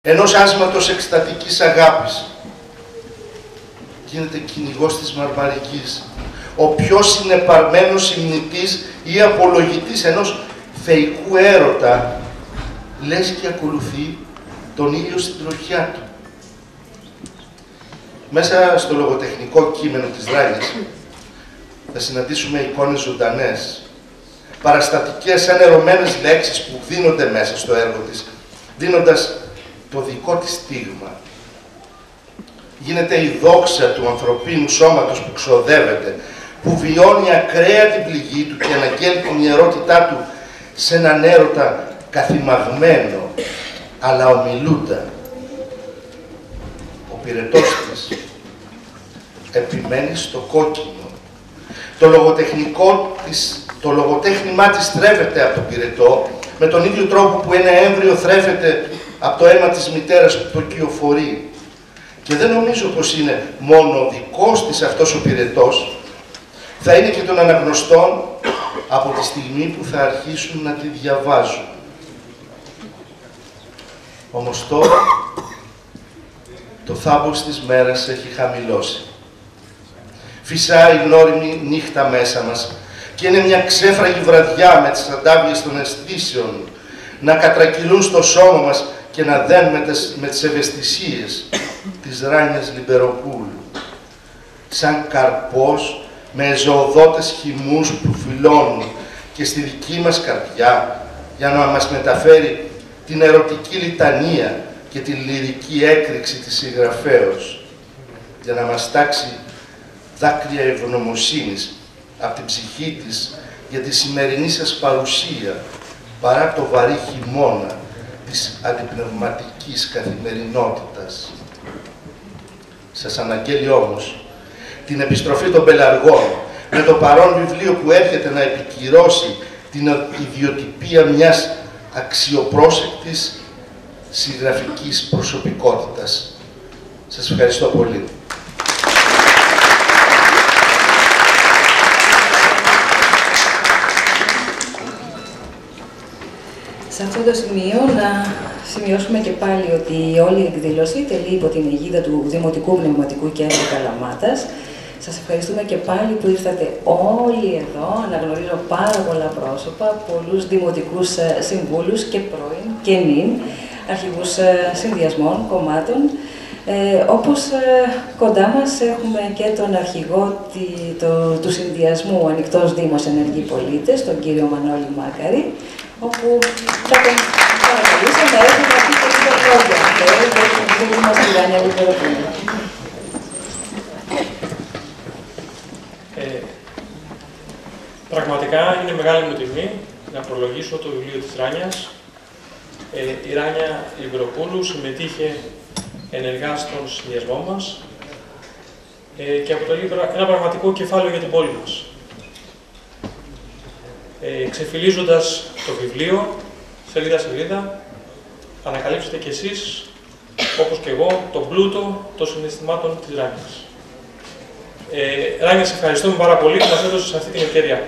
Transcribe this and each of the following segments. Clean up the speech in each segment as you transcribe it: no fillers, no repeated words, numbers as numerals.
ενός άσματος εκστατικής αγάπης. Γίνεται κυνηγός της Μαρμαρικής, ο πιο συνεπαρμένος υμνητής ή απολογητής ενός θεϊκού έρωτα, λες και ακολουθεί τον ήλιο στην τροχιά του. Μέσα στο λογοτεχνικό κείμενο της Ράνιας θα συναντήσουμε εικόνες ζωντανές, παραστατικές, σαν ερωμένες λέξεις που δίνονται μέσα στο έργο της, δίνοντας το δικό της στίγμα. Γίνεται η δόξα του ανθρωπίνου σώματος που ξοδεύεται, που βιώνει ακραία την πληγή του και αναγγέλει την ιερότητά του σε έναν έρωτα καθημαγμένο, αλλά ομιλούντα. Ο πυρετός της επιμένει στο κόκκινο. Το λογοτέχνημά της θρέφεται από τον πυρετό, με τον ίδιο τρόπο που ένα έμβριο θρέφεται από το αίμα της μητέρας που το κυοφορεί. Και δεν νομίζω πως είναι μόνο δικός της αυτός ο πυρετός, θα είναι και των αναγνωστών από τη στιγμή που θα αρχίσουν να τη διαβάζουν. Όμως τώρα το θάμπος της μέρας έχει χαμηλώσει. Φυσάει η γνώριμη νύχτα μέσα μας και είναι μια ξέφραγη βραδιά με τις αντάβιες των αισθήσεων να κατρακυλούν στο σώμα μας και να δένουν με τις ευαισθησίες της Ράνιας Λιμπεροπούλου. Σαν καρπός με ζωοδότες χυμούς που φυλώνουν και στη δική μας καρδιά για να μας μεταφέρει την ερωτική λιτανία και την λυρική έκρηξη της συγγραφέως, για να μας τάξει δάκρυα ευγνωμοσύνης από την ψυχή της για τη σημερινή σας παρουσία, παρά το βαρύ χειμώνα της αντιπνευματικής καθημερινότητας. Σας αναγγέλει όμως την επιστροφή των πελαργών με το παρόν βιβλίο που έρχεται να επικυρώσει την ιδιοτυπία μιας αξιοπρόσεκτης συγγραφικής προσωπικότητας. Σας ευχαριστώ πολύ. Σε αυτό το σημείο να σημειώσουμε και πάλι ότι όλη η εκδήλωση τελεί υπό την αιγίδα του Δημοτικού Πνευματικού Κέντρου Καλαμάτας. Σας ευχαριστούμε και πάλι που ήρθατε όλοι εδώ. Αναγνωρίζω πάρα πολλά πρόσωπα, πολλούς δημοτικούς συμβούλους και πρώην και νυν, αρχηγούς συνδυασμών, κομμάτων. Όπως κοντά μας έχουμε και τον αρχηγό του συνδυασμού Ανοιχτός Δήμος Ενεργοί Πολίτες, τον κύριο Μανώλη Μάκαρη, όπου θα τον παρακαλούσα να έρθει να πει και λίγο λόγια και μας τη Ράνια Λιμπεροπούλου. Πραγματικά είναι μεγάλη μου τιμή να προλογίσω το βιβλίο της Ράνιας. Η Ράνια Λιμπεροπούλου συμμετείχε ενεργά στον συνδυασμό μας και αποτελεί ένα πραγματικό κεφάλαιο για την πόλη μας. Ξεφυλίζοντας το βιβλίο, σελίδα-σελίδα, ανακαλύψετε κι εσείς, όπως και εγώ, τον πλούτο των συναισθημάτων της Ράνιας. Ράνια, σε ευχαριστούμε πάρα πολύ που μας έδωσες αυτή την ευκαιρία.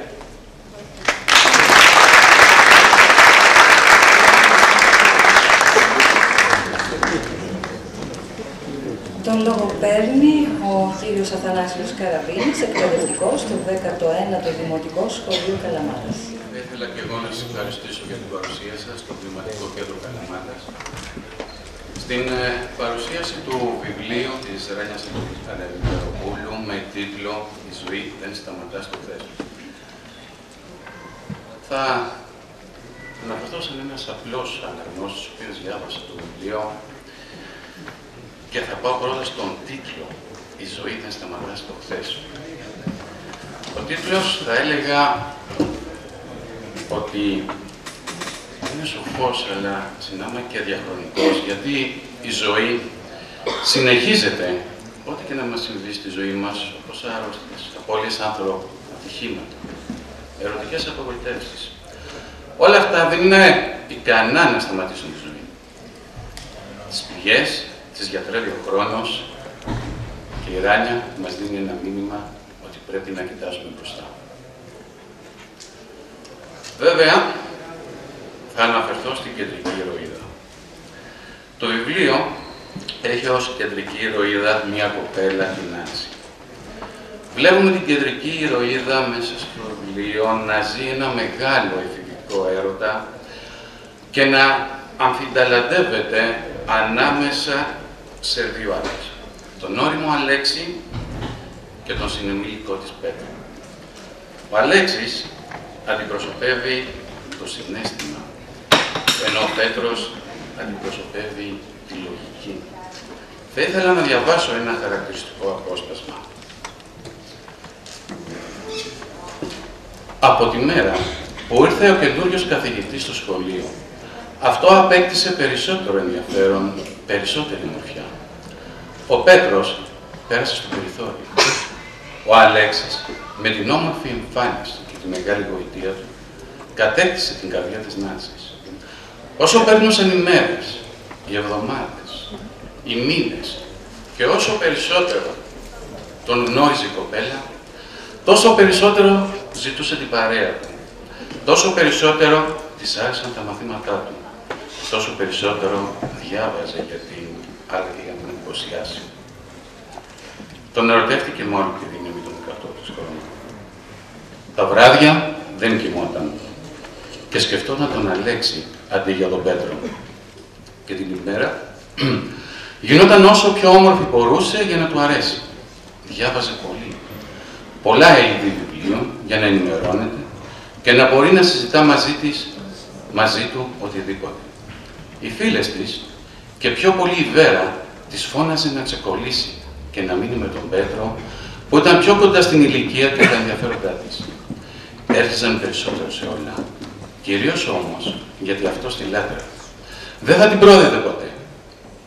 Τον λόγο παίρνει ο κύριος Αθανάσιος Καραβίνης, εκπαιδευτικός στο 19ο Δημοτικό Σχολείο Καλαμάτας. Θα ήθελα και εγώ να σας ευχαριστήσω για την παρουσία σας στο Πνευματικό Κέντρο Καλαμάτας. Στην παρουσίαση του βιβλίου της Ράνιας Λιμπεροπούλου με τίτλο «Η ζωή δεν σταματά στο χθες». Θα αναφερθώ σαν ένας απλός αναγνώστης, ο οποίος διάβασε το βιβλίο, και θα πάω πρώτα στον τίτλο «Η ζωή δεν σταματά στο χθες». Ο τίτλος θα έλεγα ότι είναι σοφός, αλλά συνάμα και διαχρονικός, γιατί η ζωή συνεχίζεται, ό,τι και να μας συμβεί στη ζωή μας, όπως αρρώστιες, απώλειες άνθρωπου, ατυχήματα, ερωτικές απογοητεύσεις. Όλα αυτά δεν είναι ικανά να σταματήσουν τη ζωή. Τις πηγές τις γιατρεύει ο χρόνος και η Ράνια μας δίνει ένα μήνυμα ότι πρέπει να κοιτάζουμε μπροστά. Βέβαια, θα αναφερθώ στην κεντρική ηρωίδα. Το βιβλίο έχει ως κεντρική ηρωίδα μια κοπέλα, την Νάνση. Βλέπουμε την κεντρική ηρωίδα μέσα στο βιβλίο να ζει ένα μεγάλο εφηβικό έρωτα και να αμφιταλαντεύεται ανάμεσα σε δύο άντρες. Τον ώριμο Αλέξη και τον συνομιλικό της Πέτρα. Ο Αλέξης αντιπροσωπεύει το συναίσθημα, ενώ ο Πέτρος αντιπροσωπεύει τη λογική. Θα ήθελα να διαβάσω ένα χαρακτηριστικό απόσπασμα. Από τη μέρα που ήρθε ο καινούριος καθηγητής στο σχολείο, αυτό απέκτησε περισσότερο ενδιαφέρον, περισσότερη μορφιά. Ο Πέτρος πέρασε στο περιθώριο. Ο Αλέξης, με την όμορφη εμφάνιση και τη μεγάλη γοητεία του, κατέκτησε την καρδιά της Νάνσης. Όσο περνούσαν οι μέρες, οι εβδομάδες, οι μήνες και όσο περισσότερο τον γνώριζε η κοπέλα, τόσο περισσότερο ζητούσε την παρέα του, τόσο περισσότερο της άρεσαν τα μαθήματά του, τόσο περισσότερο διάβαζε για να την εντυπωσιάσει. Τον ερωτεύτηκε μόνο τη δύναμη των 18 χρόνων. Τα βράδια δεν κοιμόταν και σκεφτόταν τον Αλέξη αντί για τον Πέτρο. Και την ημέρα γινόταν όσο πιο όμορφη μπορούσε για να του αρέσει. Διάβαζε πολύ. Πολλά είδη βιβλίων για να ενημερώνεται και να μπορεί να συζητά μαζί του οτιδήποτε. Οι φίλες της, και πιο πολύ η Βέρα, της φώναζε να ξεκολλήσει και να μείνει με τον Πέτρο, που ήταν πιο κοντά στην ηλικία και τα ενδιαφέροντά της. Έρχιζαν περισσότερο σε όλα. Κυρίως όμως, γιατί αυτός τη λάτρευε. Δεν θα την πρόδιδε ποτέ.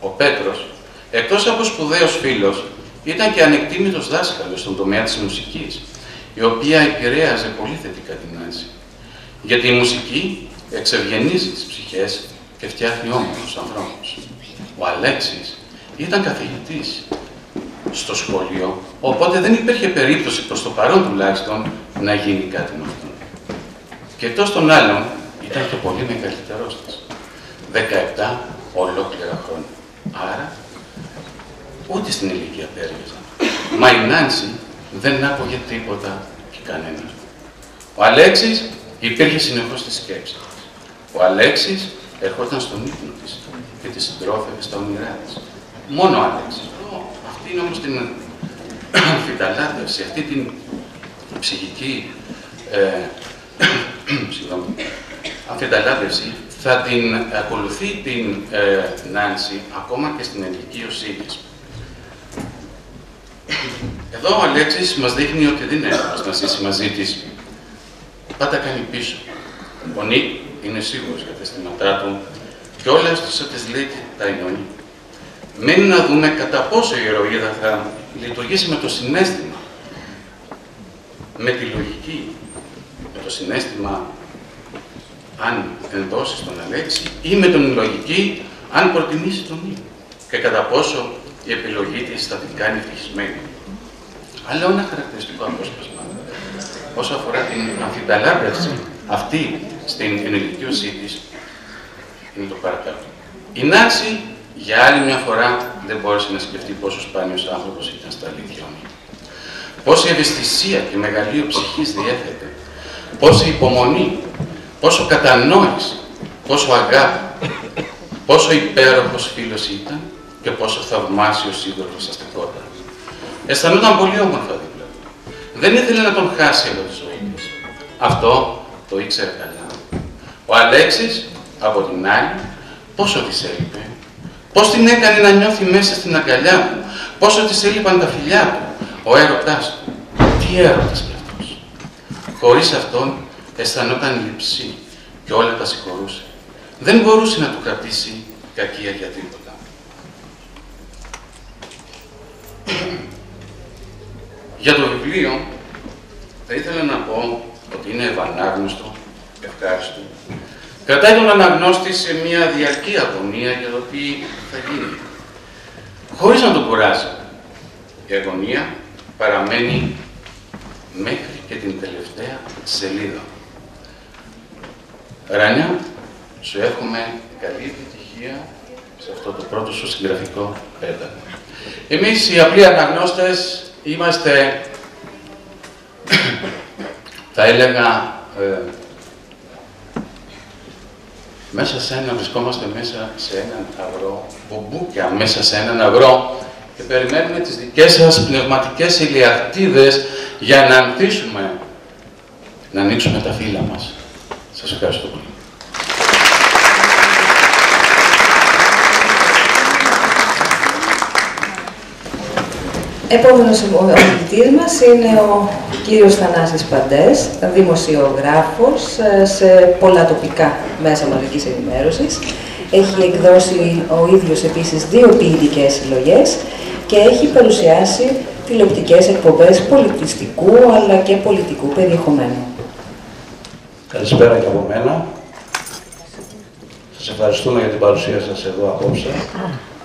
Ο Πέτρος, εκτός από σπουδαίος φίλος, ήταν και ανεκτήμητος δάσκαλος στον τομέα της μουσικής, η οποία επηρέαζε πολύ θετικά την Νάνση. Γιατί η μουσική εξευγενίζει τις ψυχές και φτιάχνει όμορφους ανθρώπους. Ο Αλέξης ήταν καθηγητής στο σχολείο, οπότε δεν υπήρχε περίπτωση, προς το παρόν τουλάχιστον, να γίνει κάτι με αυτόν. Και εκτός των άλλων, ήταν και πολύ μεγαλύτερός της. 17 ολόκληρα χρόνια. Άρα, ούτε στην ηλικία πέριαζαν. Μα η Νάνση δεν άκουγε τίποτα και κανέναν. Ο Αλέξης υπήρχε συνεχώς στη σκέψη της. Ο Αλέξης ερχόταν στον ύπνο της και τη συντρόφευε στα όνειρά της. Μόνο ο Αλέξης. Αυτή είναι όμως την αμφιταλάντευση, αυτή την ψυχική αμφιταλάντευση θα την ακολουθεί την Νάνση ακόμα και στην ενηλικίωσή της. Εδώ ο Αλέξης μας δείχνει ότι δεν είναι έτοιμος να ζήσει μαζί της. Πάντα κάνει πίσω. Ο Νίκ είναι σίγουρος για τα αισθήματά του και όλα όσα της λέει τα εννοεί. Μένει να δούμε κατά πόσο η ηρωίδα θα λειτουργήσει με το συναίσθημα, με τη λογική, με το συναίσθημα αν ενδώσει τον Αλέξη ή με την λογική αν προτιμήσει τον Νίκ και κατά πόσο η επιλογή της θα την κάνει ευτυχισμένη. Αλλά ένα χαρακτηριστικό απόσπασμα όσο αφορά την αμφιταλάντευση αυτή στην ενηλικίωσή της είναι το παρακάτω. Η Νάνση για άλλη μια φορά δεν μπόρεσε να σκεφτεί πόσο σπάνιος άνθρωπος ήταν στα αλήθεια. Πόση ευαισθησία και μεγαλείο ψυχής διέθετε, πόση υπομονή, πόσο κατανόηση, πόσο αγάπη, πόσο υπέροχος φίλος ήταν και πόσο θαυμάσιος σύντροφος αστεκόταν. Αισθανόταν πολύ όμορφα δίπλα του. Δεν ήθελε να τον χάσει από τη ζωή της. Αυτό το ήξερε καλά. Ο Αλέξης, από την άλλη, πόσο της έλειπε, πώς την έκανε να νιώθει μέσα στην αγκαλιά του, πόσο της έλειπαν τα φιλιά του, ο έρωτάς του. Τι έρωτας κι αυτός. Χωρίς αυτόν αισθανόταν λειψή και όλα τα συγχωρούσε. Δεν μπορούσε να του κρατήσει κακία για τίποτα. Για το βιβλίο θα ήθελα να πω ότι είναι ευανάγνωστο, ευχάριστο. Κρατάει τον αναγνώστη σε μια διαρκή αγωνία για το τι θα γίνει. Χωρίς να τον κουράζει. Η αγωνία παραμένει μέχρι και την τελευταία σελίδα. Ράνια, σου εύχομαι καλή επιτυχία σε αυτό το πρώτο σου συγγραφικό πέταγμα. Εμείς οι απλοί αναγνώστες είμαστε, θα έλεγα, βρισκόμαστε μέσα σε έναν αγρό, μπομπούκια μέσα σε έναν αγρό και περιμένουμε τις δικές σας πνευματικές ηλιακτίδες για να ανθίσουμε, να ανοίξουμε τα φύλλα μας. Σας ευχαριστώ πολύ. Επόμενος ομιλητής μας είναι ο κύριος Θανάσης Παντές, δημοσιογράφος σε πολλά τοπικά μέσα μαζικής ενημέρωσης. Έχει εκδώσει ο ίδιος επίσης 2 ποιητικές συλλογές και έχει παρουσιάσει τηλεοπτικές εκπομπές πολιτιστικού αλλά και πολιτικού περιεχομένου. Καλησπέρα και από μένα. Σας ευχαριστούμε για την παρουσία σας εδώ απόψε.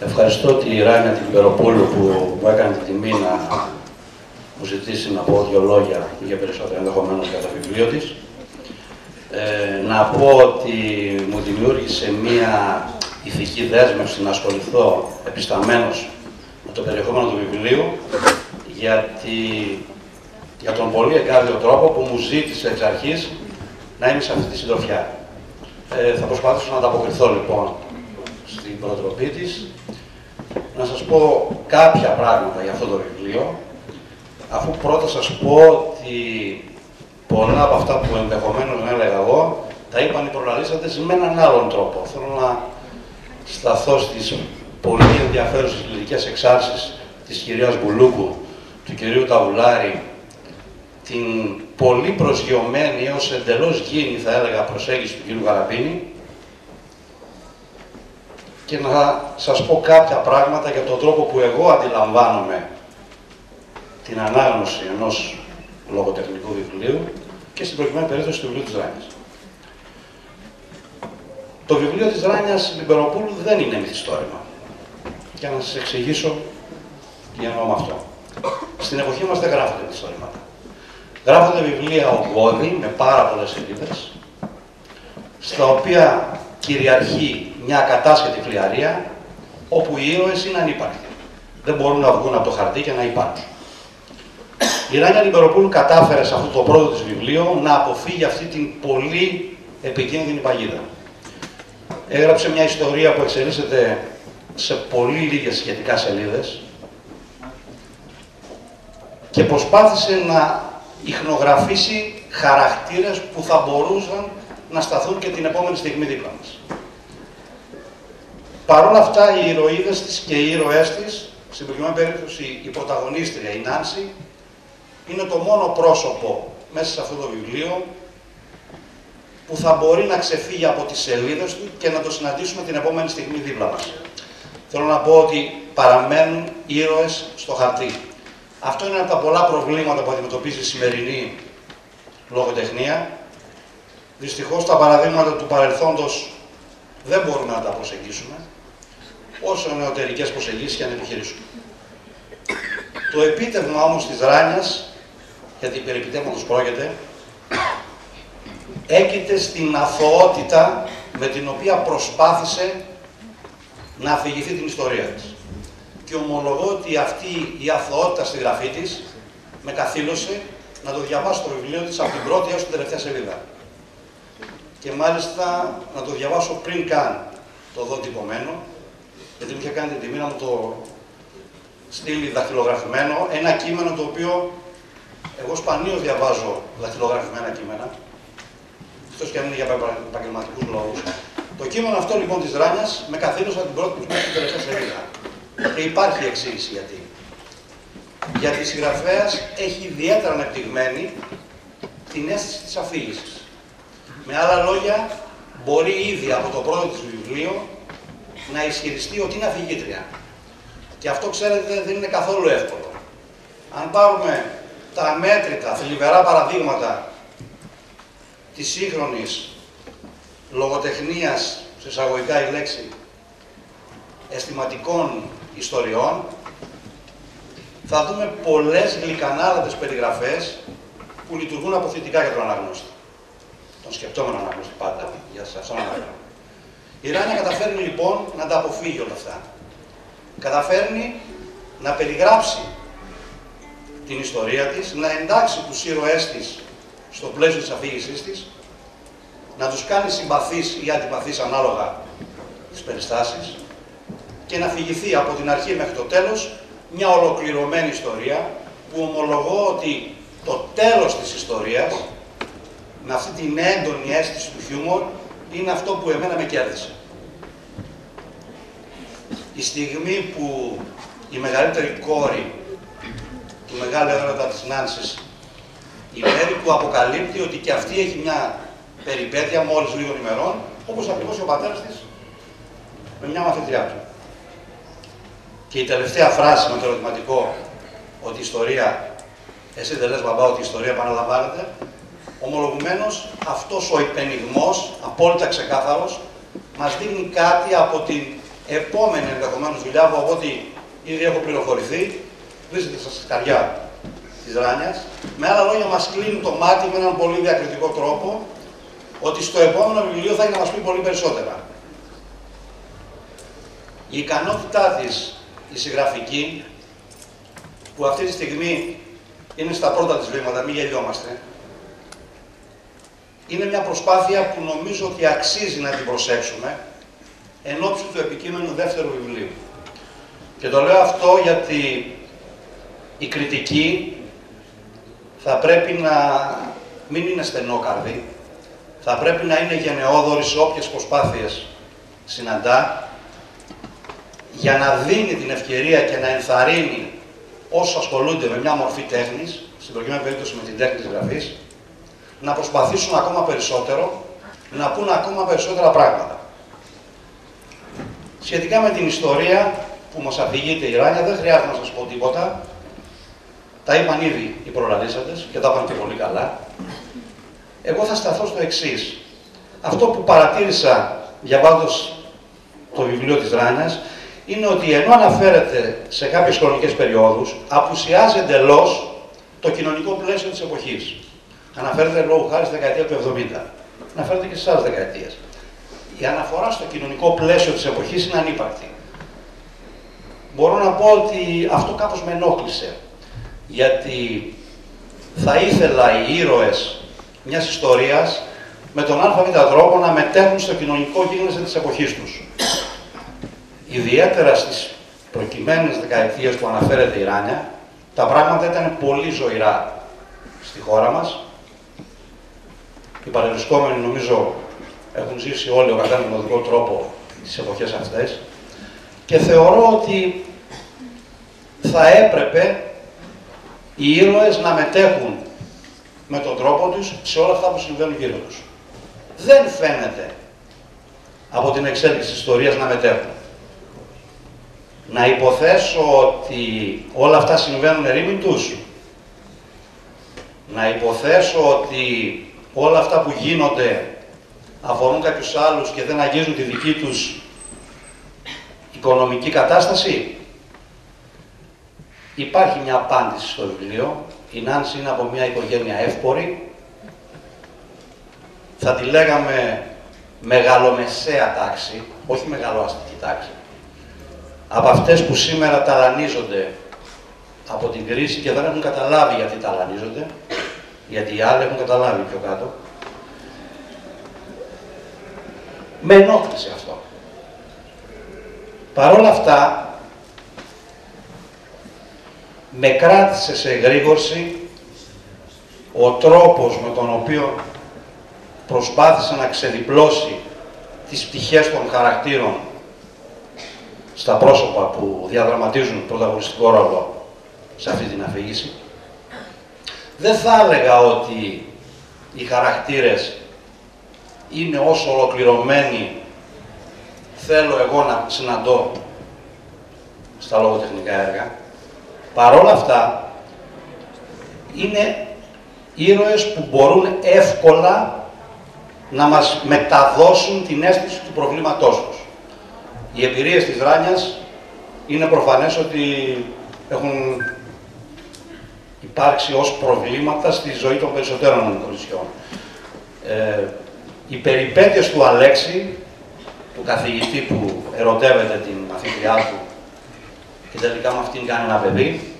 Ευχαριστώ τη Ράνια την Περοπούλου που μου έκανε την τιμή να μου ζητήσει να πω 2 λόγια για περισσότερο ενδεχομένως για το βιβλίο της. Να πω ότι μου δημιούργησε μία ηθική δέσμευση να ασχοληθώ επισταμένος με το περιεχόμενο του βιβλίου, για τον πολύ εγκάρδιο τρόπο που μου ζήτησε εξ αρχής να είμαι σε αυτή τη συντροφιά. Θα προσπαθήσω να ανταποκριθώ λοιπόν στην προτροπή της. Να σας πω κάποια πράγματα για αυτό το βιβλίο, αφού πρώτα σας πω ότι πολλά από αυτά που ενδεχομένως να έλεγα εγώ, τα είπαν οι προλαλήσαντες με έναν άλλον τρόπο. Θέλω να σταθώ στις πολύ ενδιαφέρουσες λυρικές εξάρσεις της κυρίας Μπουλούκου, του κυρίου Ταβουλάρη, την πολύ προσγειωμένη έως εντελώς γήινη, θα έλεγα, προσέγγιση του κυρίου Γαραπίνη, και να σας πω κάποια πράγματα για τον τρόπο που εγώ αντιλαμβάνομαι την ανάγνωση ενός λογοτεχνικού βιβλίου και στην προκειμένη περίπτωση του βιβλίου της Ράνιας. Το βιβλίο της Ράνιας Λιμπεροπούλου δεν είναι μυθιστόρημα. Για να σας εξηγήσω τι εννοώ με αυτό. Στην εποχή μας δεν γράφονται μυθιστορήματα. Γράφονται βιβλία ογκώδη με πάρα πολλές σελίδες, στα οποία κυριαρχεί μια ακατάσχετη φλιαρία, όπου οι ήρωες είναι ανύπαρκτοι. Δεν μπορούν να βγουν από το χαρτί και να υπάρξουν. Η Ράνια Λιμπεροπούλου κατάφερε σε αυτό το πρώτο της βιβλίο να αποφύγει αυτή την πολύ επικίνδυνη παγίδα. Έγραψε μια ιστορία που εξελίσσεται σε πολύ λίγες σχετικά σελίδες και προσπάθησε να ιχνογραφήσει χαρακτήρες που θα μπορούσαν να σταθούν και την επόμενη στιγμή δίπλα μας. Παρ' όλα αυτά, οι ηρωίδες της και οι ήρωές της, στην προκειμένη περίπτωση η πρωταγωνίστρια, η Νάνση, είναι το μόνο πρόσωπο μέσα σε αυτό το βιβλίο που θα μπορεί να ξεφύγει από τις σελίδες του και να το συναντήσουμε την επόμενη στιγμή δίπλα μας. Θέλω να πω ότι παραμένουν ήρωες στο χαρτί. Αυτό είναι από τα πολλά προβλήματα που αντιμετωπίζει η σημερινή λογοτεχνία. Δυστυχώς τα παραδείγματα του παρελθόντος δεν μπορούμε να τα προσεγγίσουμε, όσο νεωτερικές προσεγγίσεις και αν επιχειρήσουμε. Το επίτευγμα όμως της Ράνιας, γιατί περί επιτεύγματος πρόκειται, έγκυται στην αθωότητα με την οποία προσπάθησε να αφηγηθεί την ιστορία της. Και ομολογώ ότι αυτή η αθωότητα στη γραφή της με καθήλωσε να το διαβάσω το βιβλίο της από την πρώτη έως την τελευταία σελίδα. Και μάλιστα να το διαβάσω πριν καν το δω τυπωμένο, γιατί μου είχε κάνει την τιμή να μου το στείλει δαχτυλογραφημένο, ένα κείμενο το οποίο εγώ σπανίως διαβάζω δαχτυλογραφημένα κείμενα, εκτός και αν είναι για επαγγελματικούς λόγους. Το κείμενο αυτό λοιπόν της Ράνιας με καθήλωσε την πρώτη μέχρι την τελευταία σελίδα. Και υπάρχει εξήγηση γιατί. Γιατί η συγγραφέας έχει ιδιαίτερα ανεπτυγμένη την αίσθηση της αφήγησης. Με άλλα λόγια, μπορεί ήδη από το πρώτο της βιβλίο να ισχυριστεί ότι είναι αφηγήτρια. Και αυτό, ξέρετε, δεν είναι καθόλου εύκολο. Αν πάρουμε τα αμέτρητα, θλιβερά παραδείγματα της σύγχρονης λογοτεχνίας, σε εισαγωγικά η λέξη, αισθηματικών ιστοριών, θα δούμε πολλές γλυκανάλατες περιγραφές που λειτουργούν αποθητικά για τον αναγνώστη. Τον σκεπτόμενο αναγνώστη πάντα, για σε αυτόν αναγνώστη. Η Ράνια καταφέρνει λοιπόν να τα αποφύγει όλα αυτά. Καταφέρνει να περιγράψει την ιστορία της, να εντάξει τους ήρωές της στο πλαίσιο της αφήγησής της, να τους κάνει συμπαθείς ή αντιπαθείς ανάλογα τις περιστάσεις και να αφηγηθεί από την αρχή μέχρι το τέλος μια ολοκληρωμένη ιστορία που ομολογώ ότι το τέλος της ιστορίας, με αυτή την έντονη αίσθηση του χιούμορ, είναι αυτό που εμένα με κέρδισε. Η στιγμή που η μεγαλύτερη κόρη του μεγάλου έρωτα της Νάνσης, η Μέρη, που αποκαλύπτει ότι και αυτή έχει μια περιπέτεια μόλις λίγων ημερών, όπως ακριβώς ο πατέρας της με μια μαθητριά του. Και η τελευταία φράση με το ερωτηματικό ότι η ιστορία, εσύ δεν λες μπαμπά ότι η ιστορία επαναλαμβάνεται, ομολογουμένως αυτός ο υπενιγμός, απόλυτα ξεκάθαρος, μας δείχνει κάτι από την επόμενη ενδεχομένως δουλειά που από ό,τι ήδη έχω πληροφορηθεί, βρίσκεται στα σκαριά της Ράνιας. Με άλλα λόγια, μας κλείνει το μάτι με έναν πολύ διακριτικό τρόπο ότι στο επόμενο βιβλίο θα έχει να μας πει πολύ περισσότερα. Η ικανότητά της, η συγγραφική, που αυτή τη στιγμή είναι στα πρώτα της βήματα, μην γελιόμαστε, είναι μια προσπάθεια που νομίζω ότι αξίζει να την προσέξουμε εν ώψη του επικείμενου δεύτερου βιβλίου. Και το λέω αυτό γιατί η κριτική θα πρέπει να μην είναι στενόκαρδη, θα πρέπει να είναι γενναιόδορη σε όποιες προσπάθειες συναντά, για να δίνει την ευκαιρία και να ενθαρρύνει όσους ασχολούνται με μια μορφή τέχνης, στην προκειμένη περίπτωση με την τέχνη της γραφής, να προσπαθήσουν ακόμα περισσότερο, να πούν ακόμα περισσότερα πράγματα. Σχετικά με την ιστορία που μας αφηγείται η Ράνια, δεν χρειάζεται να σας πω τίποτα. Τα είπαν ήδη οι προλαλήσαντες και τα είπαν και πολύ καλά. Εγώ θα σταθώ στο εξής. Αυτό που παρατήρησα διαβάζοντας το βιβλίο της Ράνιας είναι ότι ενώ αναφέρεται σε κάποιες χρονικές περιόδους, απουσιάζει εντελώς το κοινωνικό πλαίσιο της εποχής. Αναφέρεται λόγω χάρη στη δεκαετία του 70. Αναφέρεται και στις άλλες δεκαετίες. Η αναφορά στο κοινωνικό πλαίσιο της εποχής είναι ανύπαρκτη. Μπορώ να πω ότι αυτό κάπως με ενόχλησε. Γιατί θα ήθελα οι ήρωες μιας ιστορίας με τον ΑΒ τρόπο να μετέχουν στο κοινωνικό γίγνεσθε της εποχής τους. Ιδιαίτερα στις προκειμένες δεκαετίες που αναφέρεται η Ράνια, τα πράγματα ήταν πολύ ζωηρά στη χώρα μας. Οι παρευρισκόμενοι νομίζω έχουν ζήσει όλοι ο καθένας με τον δικό τρόπο τις εποχές αυτές και θεωρώ ότι θα έπρεπε οι ήρωες να μετέχουν με τον τρόπο τους σε όλα αυτά που συμβαίνουν γύρω τους. Δεν φαίνεται από την εξέλιξη της ιστορίας να μετέχουν. Να υποθέσω ότι όλα αυτά συμβαίνουν ερήμην τους. Να υποθέσω ότι όλα αυτά που γίνονται αφορούν κάποιους άλλους και δεν αγγίζουν τη δική τους οικονομική κατάσταση. Υπάρχει μια απάντηση στο βιβλίο. Η Νάνση είναι από μια οικογένεια εύπορη. Θα τη λέγαμε μεγαλομεσαία τάξη, όχι μεγαλοαστική τάξη. Από αυτές που σήμερα ταλανίζονται από την κρίση και δεν έχουν καταλάβει γιατί ταλανίζονται, γιατί οι άλλοι έχουν καταλάβει πιο κάτω. Με ενόχλησε αυτό. Παρ' όλα αυτά, με κράτησε σε εγρήγορση ο τρόπος με τον οποίο προσπάθησε να ξεδιπλώσει τις πτυχές των χαρακτήρων στα πρόσωπα που διαδραματίζουν πρωταγωνιστικό ρόλο σε αυτή την αφήγηση. Δεν θα έλεγα ότι οι χαρακτήρες είναι όσο ολοκληρωμένοι θέλω εγώ να συναντώ στα λογοτεχνικά έργα. Παρόλα αυτά, είναι ήρωες που μπορούν εύκολα να μας μεταδώσουν την αίσθηση του προβλήματός τους. Οι εμπειρίες της Ράνιας είναι προφανές ότι έχουν υπάρξει ως προβλήματα στη ζωή των περισσότερων κοριτσιών. Οι περιπέτειες του Αλέξη του καθηγητή που ερωτεύεται την μαθήτριά του και τελικά με αυτήν κάνει ένα παιδί,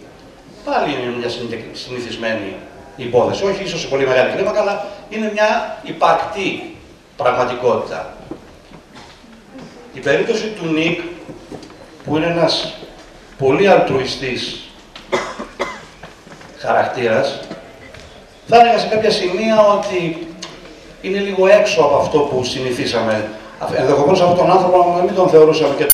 πάλι είναι μια συνηθισμένη υπόθεση. Όχι ίσως σε πολύ μεγάλη κλίμακα, αλλά είναι μια υπαρκτή πραγματικότητα. Η περίπτωση του Νικ, που είναι ένας πολύ αλτρουιστής χαρακτήρας, θα έλεγα σε κάποια σημεία ότι είναι λίγο έξω από αυτό που συνηθίσαμε. Ενδεχομένως αυτόν τον άνθρωπο να μην τον θεωρούσαμε και